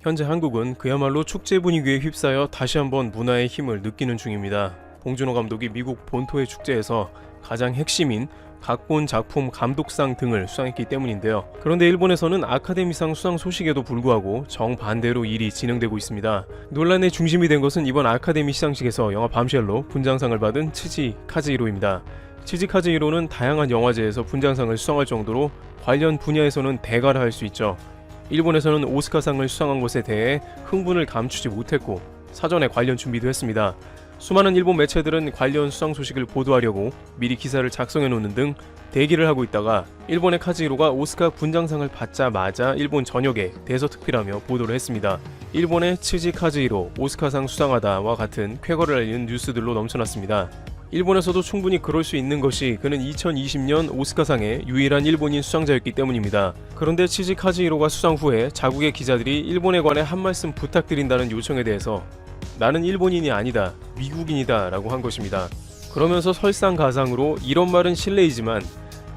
현재 한국은 그야말로 축제 분위기에 휩싸여 다시 한번 문화의 힘을 느끼는 중입니다. 봉준호 감독이 미국 본토의 축제에서 가장 핵심인 각본 작품 감독상 등을 수상했기 때문인데요. 그런데 일본에서는 아카데미상 수상 소식에도 불구하고 정반대로 일이 진행되고 있습니다. 논란의 중심이 된 것은 이번 아카데미 시상식에서 영화 밤쉘로 분장상을 받은 츠지 카즈히로입니다. 츠지 카즈히로는 다양한 영화제에서 분장상을 수상할 정도로 관련 분야에서는 대가를 할 수 있죠. 일본에서는 오스카상을 수상한 것에 대해 흥분을 감추지 못했고 사전에 관련 준비도 했습니다. 수많은 일본 매체들은 관련 수상 소식을 보도하려고 미리 기사를 작성해 놓는 등 대기를 하고 있다가 일본의 카즈히로가 오스카 분장상을 받자마자 일본 전역에 대서특필하며 보도를 했습니다. 일본의 츠지 카즈히로 오스카상 수상하다와 같은 쾌거를 알리는 뉴스들로 넘쳐났습니다. 일본에서도 충분히 그럴 수 있는 것이 그는 2020년 오스카상의 유일한 일본인 수상자였기 때문입니다. 그런데 츠지 카즈히로가 수상 후에 자국의 기자들이 일본에 관해 한 말씀 부탁드린다는 요청에 대해서 나는 일본인이 아니다, 미국인이다 라고 한 것입니다. 그러면서 설상가상으로 이런 말은 실례이지만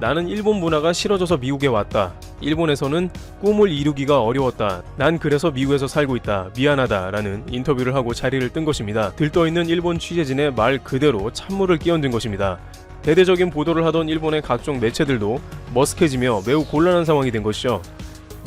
나는 일본 문화가 싫어져서 미국에 왔다. 일본에서는 꿈을 이루기가 어려웠다. 난 그래서 미국에서 살고 있다. 미안하다 라는 인터뷰를 하고 자리를 뜬 것입니다. 들떠있는 일본 취재진의 말 그대로 찬물을 끼얹은 것입니다. 대대적인 보도를 하던 일본의 각종 매체들도 머쓱해지며 매우 곤란한 상황이 된 것이죠.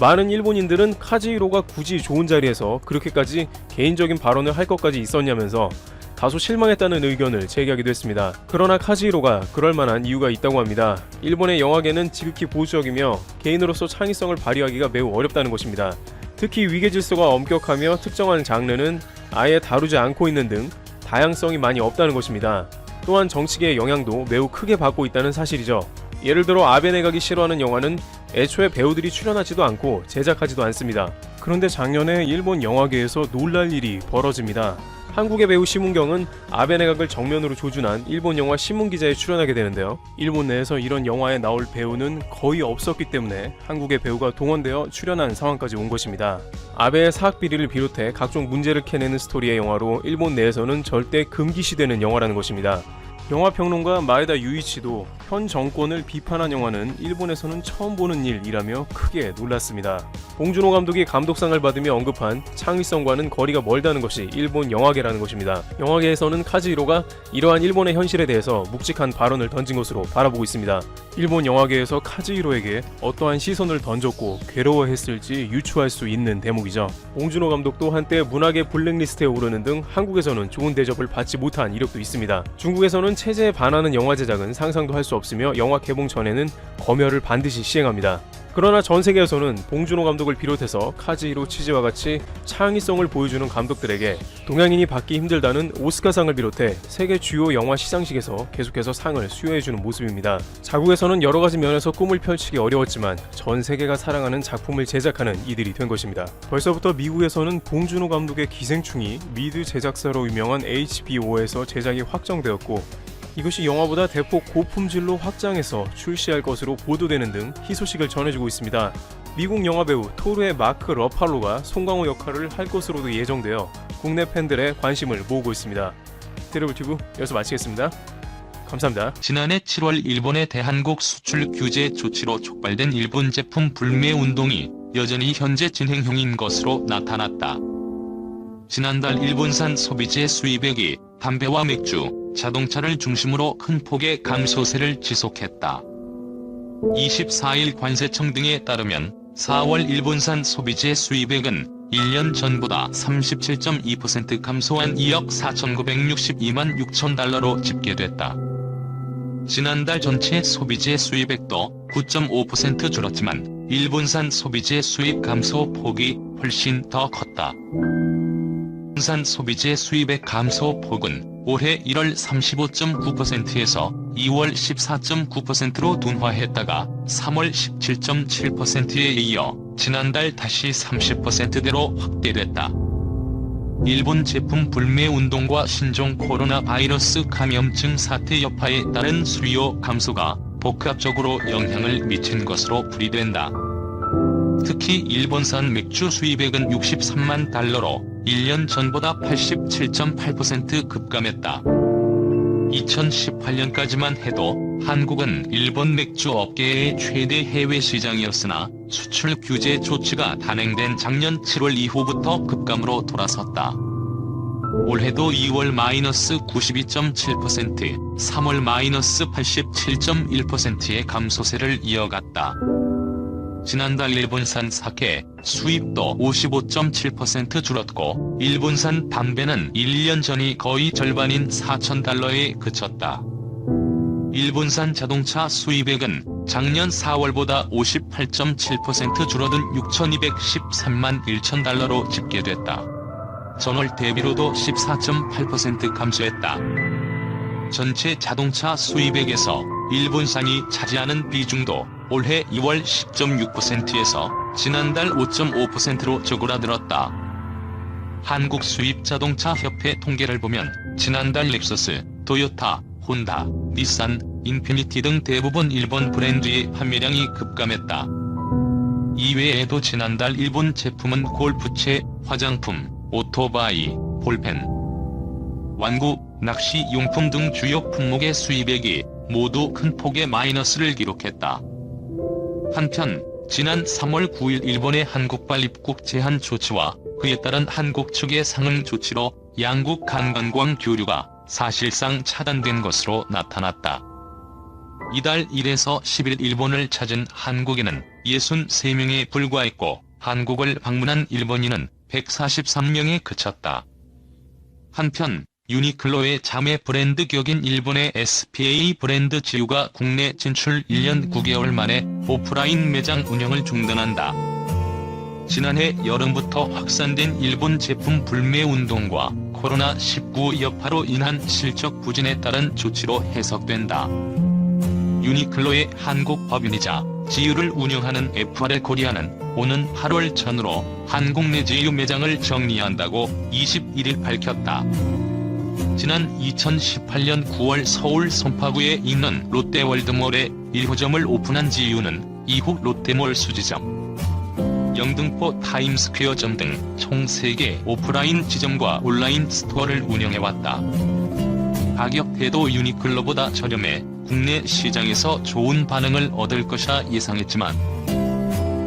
많은 일본인들은 카즈히로가 굳이 좋은 자리에서 그렇게까지 개인적인 발언을 할 것까지 있었냐면서 다소 실망했다는 의견을 제기하기도 했습니다. 그러나 카즈히로가 그럴 만한 이유가 있다고 합니다. 일본의 영화계는 지극히 보수적이며 개인으로서 창의성을 발휘하기가 매우 어렵다는 것입니다. 특히 위계질서가 엄격하며 특정한 장르는 아예 다루지 않고 있는 등 다양성이 많이 없다는 것입니다. 또한 정치계의 영향도 매우 크게 받고 있다는 사실이죠. 예를 들어 아베 내각이 싫어하는 영화는 애초에 배우들이 출연하지도 않고 제작하지도 않습니다. 그런데 작년에 일본 영화계에서 놀랄 일이 벌어집니다. 한국의 배우 심은경은 아베 내각을 정면으로 조준한 일본 영화 신문기자에 출연하게 되는데요. 일본 내에서 이런 영화에 나올 배우는 거의 없었기 때문에 한국의 배우가 동원되어 출연한 상황까지 온 것입니다. 아베의 사학 비리를 비롯해 각종 문제를 캐내는 스토리의 영화로 일본 내에서는 절대 금기시되는 영화라는 것입니다. 영화평론가 마에다 유이치도 현 정권을 비판한 영화는 일본에서는 처음 보는 일이라며 크게 놀랐습니다. 봉준호 감독이 감독상을 받으며 언급한 창의성과는 거리가 멀다는 것이 일본 영화계라는 것입니다. 영화계에서는 카즈히로가 이러한 일본의 현실에 대해서 묵직한 발언을 던진 것으로 바라보고 있습니다. 일본 영화계에서 카즈히로에게 어떠한 시선을 던졌고 괴로워했을지 유추할 수 있는 대목이죠. 봉준호 감독도 한때 문학의 블랙리스트에 오르는 등 한국에서는 좋은 대접을 받지 못한 이력도 있습니다. 중국에서는 체제에 반하는 영화 제작은 상상도 할 수 없으며 영화 개봉 전에는 검열을 반드시 시행합니다. 그러나 전 세계에서는 봉준호 감독을 비롯해서 카즈히로 츠지와 같이 창의성을 보여주는 감독들에게 동양인이 받기 힘들다는 오스카상을 비롯해 세계 주요 영화 시상식에서 계속해서 상을 수여해주는 모습입니다. 자국에서는 여러가지 면에서 꿈을 펼치기 어려웠지만 전 세계가 사랑하는 작품을 제작하는 이들이 된 것입니다. 벌써부터 미국에서는 봉준호 감독의 기생충이 미드 제작사로 유명한 HBO에서 제작이 확정되었고 이것이 영화보다 대폭 고품질로 확장해서 출시할 것으로 보도되는 등 희소식을 전해주고 있습니다. 미국 영화배우 토르의 마크 러팔로가 송강호 역할을 할 것으로도 예정되어 국내 팬들의 관심을 모으고 있습니다. 테러블튜브 여기서 마치겠습니다. 감사합니다. 지난해 7월 일본의 대한국 수출 규제 조치로 촉발된 일본 제품 불매 운동이 여전히 현재 진행 중인 것으로 나타났다. 지난달 일본산 소비재 수입액이 담배와 맥주, 자동차를 중심으로 큰 폭의 감소세를 지속했다. 24일 관세청 등에 따르면 4월 일본산 소비재 수입액은 1년 전보다 37.2% 감소한 2억 4,962만 6천 달러로 집계됐다. 지난달 전체 소비재 수입액도 9.5% 줄었지만 일본산 소비재 수입 감소 폭이 훨씬 더 컸다. 일본산 소비재 수입액 감소 폭은 올해 1월 35.9%에서 2월 14.9%로 둔화했다가 3월 17.7%에 이어 지난달 다시 30%대로 확대됐다. 일본 제품 불매 운동과 신종 코로나 바이러스 감염증 사태 여파에 따른 수요 감소가 복합적으로 영향을 미친 것으로 풀이된다. 특히 일본산 맥주 수입액은 63만 달러로 1년 전보다 87.8% 급감했다. 2018년까지만 해도 한국은 일본 맥주 업계의 최대 해외 시장이었으나 수출 규제 조치가 단행된 작년 7월 이후부터 급감으로 돌아섰다. 올해도 2월 마이너스 92.7%, 3월 마이너스 87.1%의 감소세를 이어갔다. 지난달 일본산 사케 수입도 55.7% 줄었고 일본산 담배는 1년 전이 거의 절반인 4,000달러에 그쳤다. 일본산 자동차 수입액은 작년 4월보다 58.7% 줄어든 6,213만 1천 달러로 집계됐다. 전월 대비로도 14.8% 감소했다. 전체 자동차 수입액에서 일본산이 차지하는 비중도 올해 2월 10.6%에서 지난달 5.5%로 쪼그라들었다. 한국 수입 자동차 협회 통계를 보면 지난달 렉서스, 토요타, 혼다, 닛산, 인피니티 등 대부분 일본 브랜드의 판매량이 급감했다. 이외에도 지난달 일본 제품은 골프채, 화장품, 오토바이, 볼펜, 완구, 낚시용품 등 주요 품목의 수입액이 모두 큰 폭의 마이너스를 기록했다. 한편 지난 3월 9일 일본의 한국발 입국 제한 조치와 그에 따른 한국 측의 상응 조치로 양국 간 관광 교류가 사실상 차단된 것으로 나타났다. 이달 1에서 10일 일본을 찾은 한국인은 63명에 불과했고 한국을 방문한 일본인은 143명에 그쳤다. 한편 유니클로의 자매 브랜드 격인 일본의 SPA 브랜드 지유가 국내 진출 1년 9개월 만에 오프라인 매장 운영을 중단한다. 지난해 여름부터 확산된 일본 제품 불매 운동과 코로나19 여파로 인한 실적 부진에 따른 조치로 해석된다. 유니클로의 한국 법인이자 지유를 운영하는 FRL 코리아는 오는 8월 전으로 한국 내 지유 매장을 정리한다고 21일 밝혔다. 지난 2018년 9월 서울 송파구에 있는 롯데월드몰에 1호점을 오픈한 지유는 이후 롯데몰 수지점, 영등포 타임스퀘어점 등 총 3개 오프라인 지점과 온라인 스토어를 운영해왔다. 가격대도 유니클로보다 저렴해 국내 시장에서 좋은 반응을 얻을 것이라 예상했지만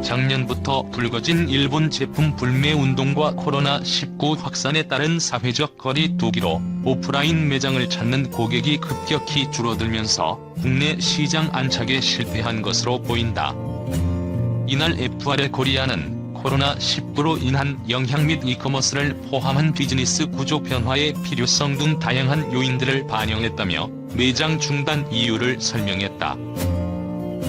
작년부터 불거진 일본 제품 불매 운동과 코로나19 확산에 따른 사회적 거리 두기로 오프라인 매장을 찾는 고객이 급격히 줄어들면서 국내 시장 안착에 실패한 것으로 보인다. 이날 FRL 코리아는 코로나19로 인한 영향 및 이커머스를 포함한 비즈니스 구조 변화의 필요성 등 다양한 요인들을 반영했다며 매장 중단 이유를 설명했다.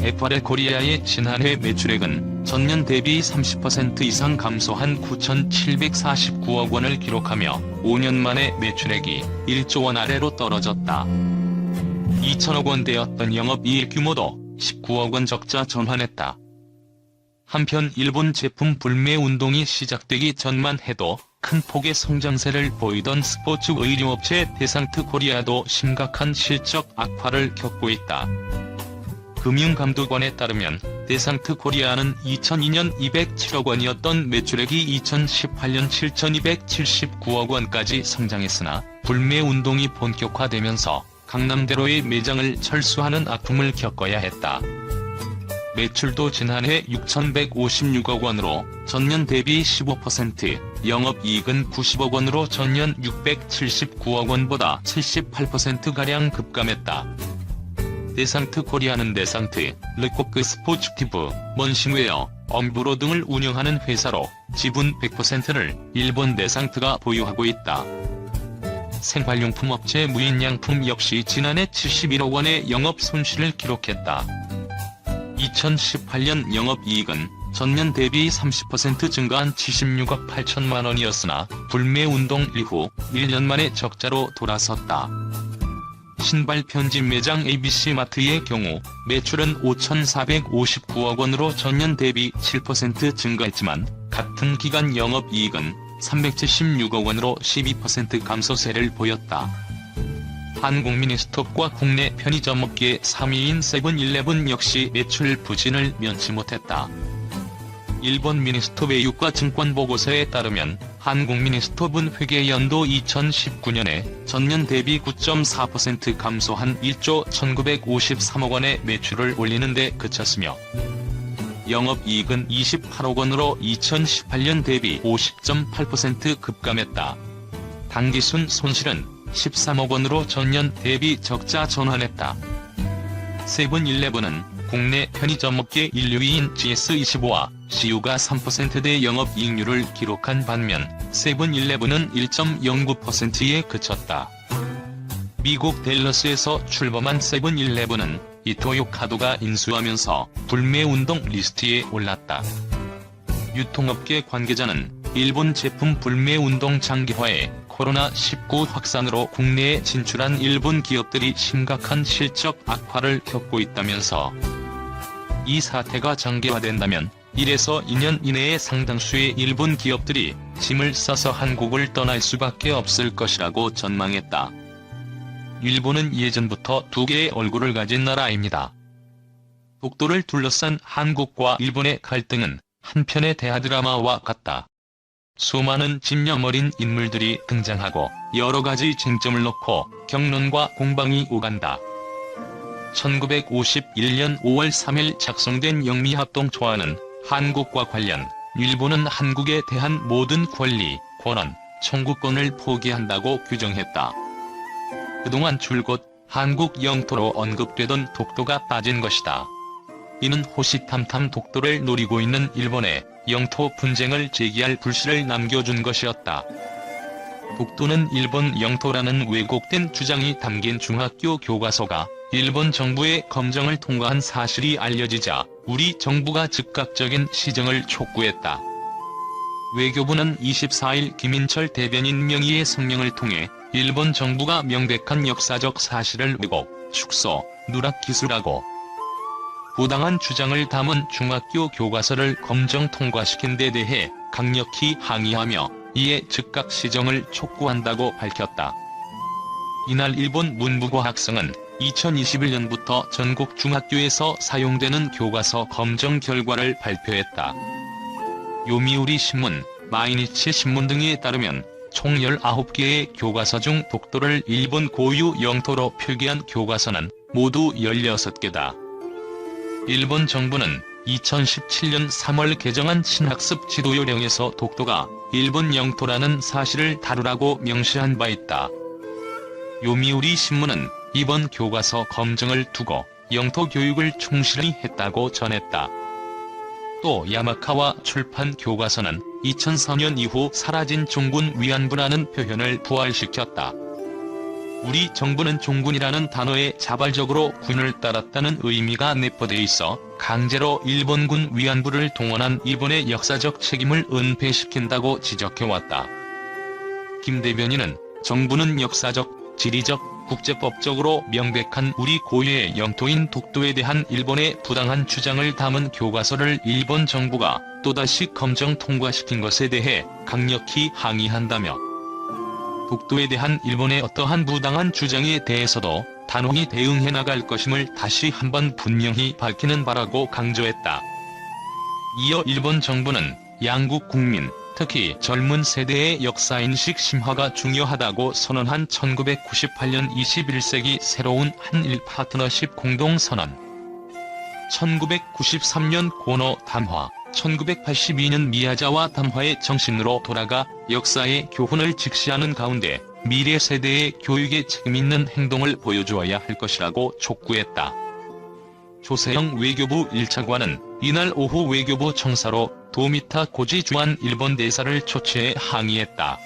FRL 코리아의 지난해 매출액은 전년 대비 30% 이상 감소한 9,749억 원을 기록하며 5년 만에 매출액이 1조 원 아래로 떨어졌다. 2천억 원대였던 영업이익 규모도 19억 원 적자 전환했다. 한편 일본 제품 불매 운동이 시작되기 전만 해도 큰 폭의 성장세를 보이던 스포츠 의류업체 데상트 코리아도 심각한 실적 악화를 겪고 있다. 금융감독원에 따르면 데상트 코리아는 2002년 207억 원이었던 매출액이 2018년 7,279억 원까지 성장했으나 불매 운동이 본격화되면서 강남대로의 매장을 철수하는 아픔을 겪어야 했다. 매출도 지난해 6,156억 원으로 전년 대비 15%, 영업이익은 90억 원으로 전년 679억 원보다 78%가량 급감했다. 데상트 코리아는 데상트, 르코크 스포츠티브, 먼싱웨어, 엄브로 등을 운영하는 회사로 지분 100%를 일본 데상트가 보유하고 있다. 생활용품 업체 무인양품 역시 지난해 71억 원의 영업 손실을 기록했다. 2018년 영업이익은 전년 대비 30% 증가한 76억 8천만 원이었으나 불매 운동 이후 1년 만에 적자로 돌아섰다. 신발 편집 매장 ABC마트의 경우 매출은 5,459억 원으로 전년 대비 7% 증가했지만 같은 기간 영업이익은 376억 원으로 12% 감소세를 보였다. 한국미니스톱과 국내 편의점 업계 3위인 세븐일레븐 역시 매출 부진을 면치 못했다. 일본 미니스톱의 유가증권 보고서에 따르면 한국미니스톱은 회계연도 2019년에 전년 대비 9.4% 감소한 1조 1,953억 원의 매출을 올리는 데 그쳤으며 영업이익은 28억 원으로 2018년 대비 50.8% 급감했다. 당기순 손실은 13억 원으로 전년 대비 적자 전환했다. 세븐일레븐은 국내 편의점 업계 1위인 GS25와 CU가 3%대 영업이익률을 기록한 반면 세븐일레븐은 1.09%에 그쳤다. 미국 댈러스에서 출범한 세븐일레븐은 이토요카도가 인수하면서 불매운동 리스트에 올랐다. 유통업계 관계자는 일본 제품 불매운동 장기화에 코로나19 확산으로 국내에 진출한 일본 기업들이 심각한 실적 악화를 겪고 있다면서 이 사태가 장기화된다면 1에서 2년 이내에 상당수의 일본 기업들이 짐을 싸서 한국을 떠날 수밖에 없을 것이라고 전망했다. 일본은 예전부터 두 개의 얼굴을 가진 나라입니다. 독도를 둘러싼 한국과 일본의 갈등은 한편의 대하드라마와 같다. 수많은 집념 어린 인물들이 등장하고 여러 가지 쟁점을 놓고 격론과 공방이 오간다. 1951년 5월 3일 작성된 영미합동초안은 한국과 관련 일본은 한국에 대한 모든 권리, 권한, 청구권을 포기한다고 규정했다. 그동안 줄곧 한국 영토로 언급되던 독도가 빠진 것이다. 이는 호시탐탐 독도를 노리고 있는 일본에 영토 분쟁을 제기할 불씨를 남겨준 것이었다. 독도는 일본 영토라는 왜곡된 주장이 담긴 중학교 교과서가 일본 정부의 검정을 통과한 사실이 알려지자 우리 정부가 즉각적인 시정을 촉구했다. 외교부는 24일 김인철 대변인 명의의 성명을 통해 일본 정부가 명백한 역사적 사실을 왜곡, 축소, 누락 기술하고 부당한 주장을 담은 중학교 교과서를 검정 통과시킨 데 대해 강력히 항의하며 이에 즉각 시정을 촉구한다고 밝혔다. 이날 일본 문부고 학성은 2021년부터 전국 중학교에서 사용되는 교과서 검정 결과를 발표했다. 요미우리 신문, 마이니치 신문 등에 따르면 총 19개의 교과서 중 독도를 일본 고유 영토로 표기한 교과서는 모두 16개다. 일본 정부는 2017년 3월 개정한 신학습 지도요령에서 독도가 일본 영토라는 사실을 다루라고 명시한 바 있다. 요미우리 신문은 이번 교과서 검증을 두고 영토 교육을 충실히 했다고 전했다. 또 야마카와 출판 교과서는 2004년 이후 사라진 종군 위안부라는 표현을 부활시켰다. 우리 정부는 종군이라는 단어에 자발적으로 군을 따랐다는 의미가 내포돼 있어 강제로 일본군 위안부를 동원한 일본의 역사적 책임을 은폐시킨다고 지적해왔다. 김 대변인은 정부는 역사적, 지리적, 국제법적으로 명백한 우리 고유의 영토인 독도에 대한 일본의 부당한 주장을 담은 교과서를 일본 정부가 또다시 검정 통과시킨 것에 대해 강력히 항의한다며 독도에 대한 일본의 어떠한 부당한 주장에 대해서도 단호히 대응해 나갈 것임을 다시 한번 분명히 밝히는 바라고 강조했다. 이어 일본 정부는 양국 국민, 특히 젊은 세대의 역사인식 심화가 중요하다고 선언한 1998년 21세기 새로운 한일 파트너십 공동선언, 1993년 고노 담화, 1982년 미야자와 담화의 정신으로 돌아가 역사의 교훈을 직시하는 가운데 미래 세대의 교육에 책임있는 행동을 보여주어야 할 것이라고 촉구했다. 조세영 외교부 1차관은 이날 오후 외교부 청사로 도미타 고지 주한 일본 대사를 초치해 항의했다.